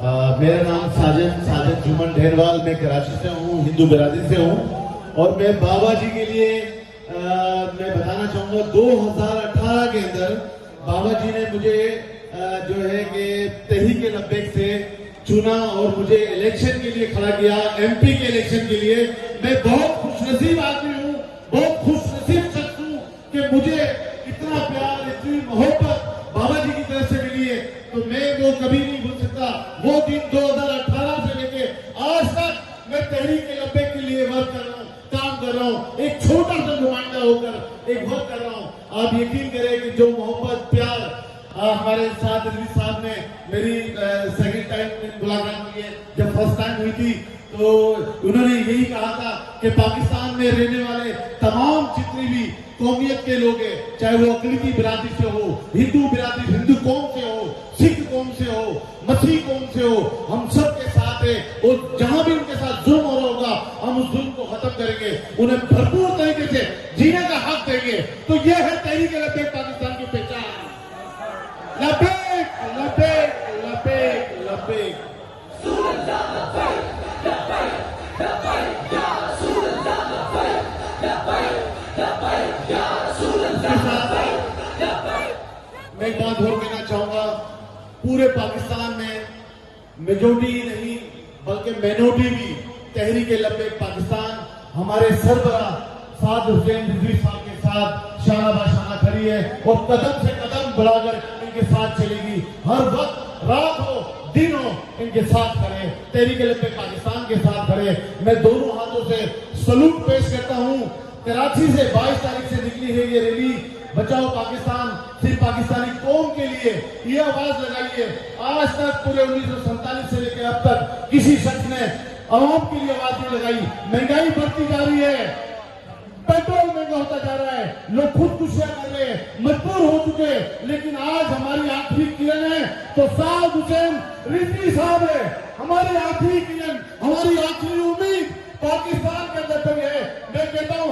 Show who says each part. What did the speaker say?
Speaker 1: मेरा नाम साजिद जुम्मन ढेरवाल, मैं कराची से हूँ, हिंदू बिरादरी से हूँ। और मैं बाबा जी के लिए मैं बताना चाहूँगा 2018 के अंदर बाबा जी ने मुझे जो है कि तहरीक लब्बैक से चुना और मुझे इलेक्शन के लिए खड़ा किया, एमपी के इलेक्शन के लिए। मैं बहुत खुशनसीब आदमी हूँ, बहुत खुशनसीब शख्स हूँ कि मुझे इतना प्यार, इतनी मोहब्बत बाबा जी की तरफ से मिली है। तो मैं वो कभी नहीं भूल सकता। वो दिन 2018 से लेके आज तक मैं तहरीक लब्बैक के लिए वर्क कर रहा हूँ, काम कर रहा हूँ, एक छोटा सा नुमाइंदा होकर एक वर्क कर रहा हूँ। आप यकीन करें कि जो मोहब्बत, प्यार हमारे साथ रिजवी साहब ने मेरी सेकंड टाइम मुलाकात की है, जब फर्स्ट टाइम हुई थी तो उन्होंने यही कहा था कि पाकिस्तान में रहने वाले तमाम जितनी भी कौमियत के लोग हैं, चाहे वो अकलीती बिरादरी से हो, हिंदू बिरादरी, हिंदू कौम से हो, सिख कौम से हो, मसीह कौम से हो, हम सब के साथ है। और जहां भी उनके साथ जुल्म हो रहा होगा, हम उस जुल्म को खत्म करेंगे, उन्हें भरपूर तरीके से जीने का हक देंगे। तो यह है तहरीक लब्बैक पाकिस्तान की पहचान। लब्बैक लब्बैक लब्बैक लब्बैक। मैं एक बात और कहना चाहूंगा, पूरे पाकिस्तान में मेजोरिटी नहीं बल्कि माइनॉरिटी भी तहरीक लब्बैक पाकिस्तान हमारे सरबराह साद हुसैन रिजवी साहब के साथ शाना बाशाना खड़ी है और कदम से कदम बढ़ाकर इनके साथ चलेगी। हर वक्त, रात हो दिन हो, इनके साथ खड़े, तहरीक लब्बैक पाकिस्तान के साथ खड़े। मैं दोनों हाथों से सलूट पेश करता हूँ। कराची से 22 तारीख से निकली है ये रैली, बचाओ पाकिस्तान, सिर्फ पाकिस्तानी कौम के लिए ये आवाज लगाई है। आज तक पूरे 1947 से लेकर अब तक किसी शख्स ने आवाम के लिए आवाज नहीं लगाई। महंगाई बढ़ती जा रही है, पेट्रोल महंगा होता जा रहा है, लोग खुदकुशियां कर रहे हैं, मजबूर हो चुके हैं। लेकिन आज हमारी आखिरी किरण है तो साद हुसैन रिजवी साहब है। हमारी आखिरी किरण, हमारी आखिरी उम्मीद पाकिस्तान के अंदर है। मैं कहता हूं